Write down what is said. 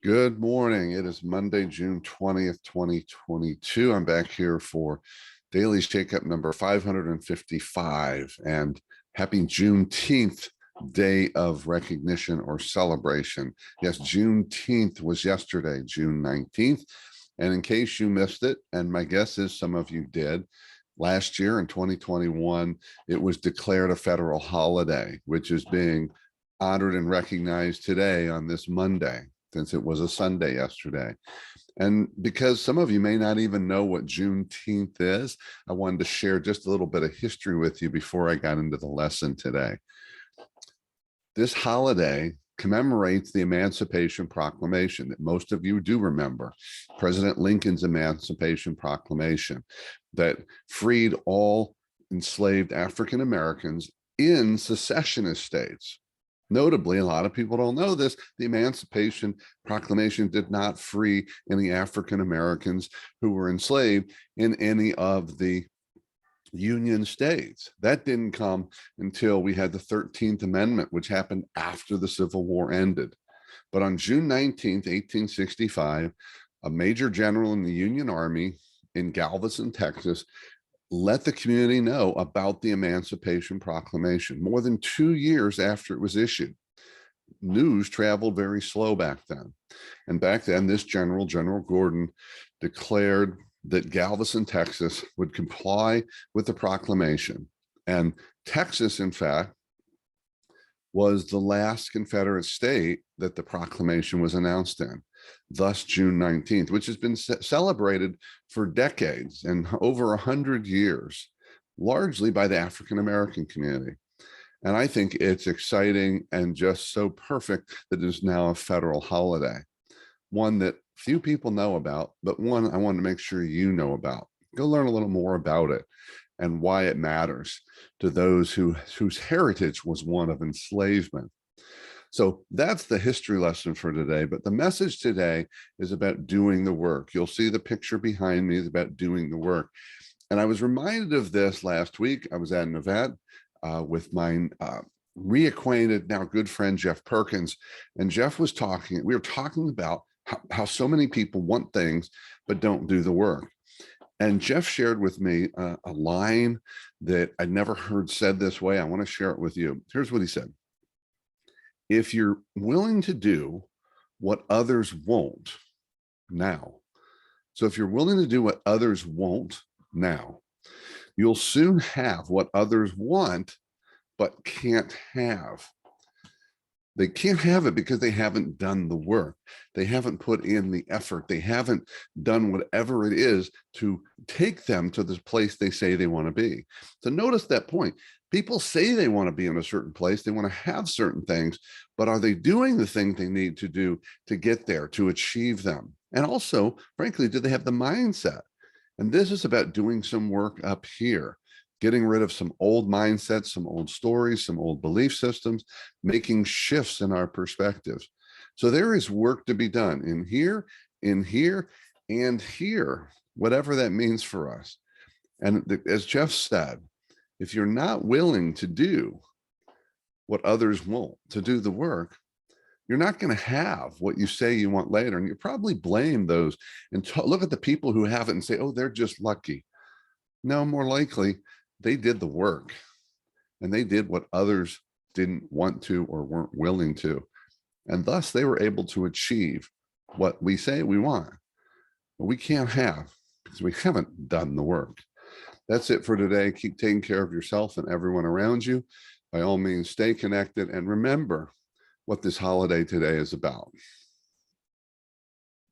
Good morning. It is Monday, June 20th, 2022. I'm back here for Daily Shakeup number 555, and happy Juneteenth Day of Recognition or Celebration. Yes, Juneteenth was yesterday, June 19th. And in case you missed it, and my guess is some of you did, last year in 2021, it was declared a federal holiday, which is being honored and recognized today on this Monday, since it was a Sunday yesterday. And because some of you may not even know what Juneteenth is, I wanted to share just a little bit of history with you before I got into the lesson today. This holiday commemorates the Emancipation Proclamation that most of you do remember, President Lincoln's Emancipation Proclamation that freed all enslaved African Americans in secessionist states. Notably, a lot of people don't know this, the Emancipation Proclamation did not free any African Americans who were enslaved in any of the Union states. That didn't come until we had the 13th Amendment, which happened after the Civil War ended. But on June 19th, 1865, a major general in the Union Army in Galveston, Texas, let the community know about the Emancipation Proclamation more than 2 years after it was issued. News traveled very slow back then. And back then, this general, General Gordon, declared that Galveston, Texas would comply with the proclamation. And Texas, in fact, was the last Confederate state that the proclamation was announced in. Thus, June 19th, which has been celebrated for decades and over 100 years, largely by the African American community. And I think it's exciting and just so perfect that it is now a federal holiday, one that few people know about, but one I want to make sure you know about. Go learn a little more about it and why it matters to those whose heritage was one of enslavement. So that's the history lesson for today, but the message today is about doing the work. You'll see the picture behind me is about doing the work. And I was reminded of this last week. I was at an event with my reacquainted, now good friend, Jeff Perkins. And Jeff was talking, we were talking about how so many people want things, but don't do the work. And Jeff shared with me a line that I'd never heard said this way. I want to share it with you. Here's what he said. If you're willing to do what others won't now, so if you're willing to do what others won't now, you'll soon have what others want, but can't have. They can't have it because they haven't done the work. They haven't put in the effort. They haven't done whatever it is to take them to the place they say they want to be. So notice that point. People say they want to be in a certain place. They want to have certain things, but are they doing the thing they need to do to get there, to achieve them? And also, frankly, do they have the mindset? And this is about doing some work up here, getting rid of some old mindsets, some old stories, some old belief systems, making shifts in our perspectives. So there is work to be done in here, and here, whatever that means for us. And as Jeff said, if you're not willing to do what others won't, to do the work, you're not going to have what you say you want later. And you probably blame those and look at the people who have it and say, oh, they're just lucky. No, more likely, they did the work and they did what others didn't want to or weren't willing to. And thus they were able to achieve what we say we want, but we can't have because we haven't done the work. That's it for today. Keep taking care of yourself and everyone around you. By all means, stay connected and remember what this holiday today is about.